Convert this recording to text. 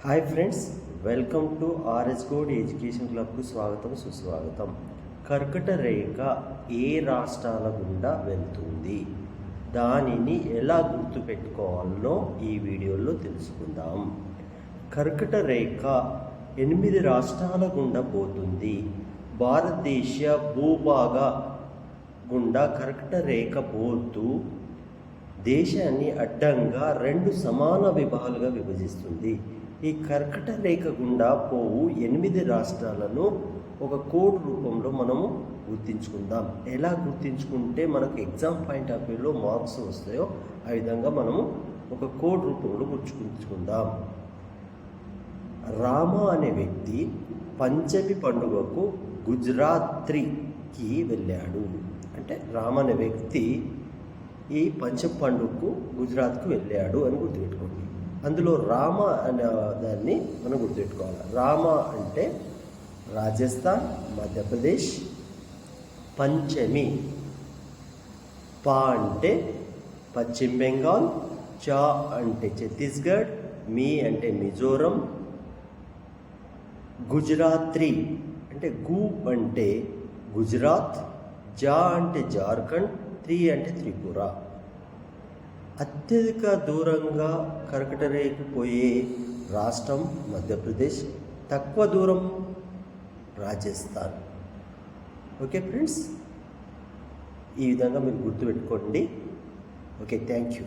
Hi friends, welcome to RS God education క్లబ్కు స్వాగతం సుస్వాగతం. కర్కట రేఖ ఏ రాష్ట్రాల గుండా వెళ్తుంది, దానిని ఎలా గుర్తుపెట్టుకోవాలో ఈ వీడియోలో తెలుసుకుందాం. కర్కట రేఖ 8 రాష్ట్రాల గుండా పోతుంది. భారతదేశ భూభాగ గుండా కర్కట రేఖ పోతూ దేశాన్ని అడ్డంగా 2 సమాన విభాగాలుగా విభజిస్తుంది. ఈ కర్కట రేఖ గుండా పోవు 8 రాష్ట్రాలను ఒక కోడ్ రూపంలో మనము గుర్తించుకుందాం. ఎలా గుర్తించుకుంటే మనకు ఎగ్జామ్ పాయింట్ ఆఫ్ వ్యూలో మార్క్స్ వస్తాయో ఆ విధంగా మనము ఒక కోడ్ రూపంలో గుర్తుంచుకుందాం. రామ అనే వ్యక్తి పంచమి పండుగకు గుజరాత్కి వెళ్ళాడు. అంటే రామ అనే వ్యక్తి ఈ పంచమి పండుగకు గుజరాత్కు వెళ్ళాడు అని గుర్తుపెట్టుకోండి. అందులో రామ అనే దాన్ని మనం గుర్తుపెట్టుకోవాలి. రామ అంటే రాజస్థాన్, మధ్యప్రదేశ్. పంచమి పా అంటే పశ్చిమ బెంగాల్. చా అంటే ఛత్తీస్గఢ్. మీ అంటే మిజోరం. గుజరాత్రి అంటే గు అంటే గుజరాత్. జా అంటే జార్ఖండ్. త్రి అంటే త్రిపుర. అత్యధిక దూరంగా కర్కట రేఖ పోయే రాష్ట్రం మధ్యప్రదేశ్, తక్కువ దూరం రాజస్థాన్. ఓకే ఫ్రెండ్స్, ఈ విధంగా మీరు గుర్తుపెట్టుకోండి. Okay, thank you.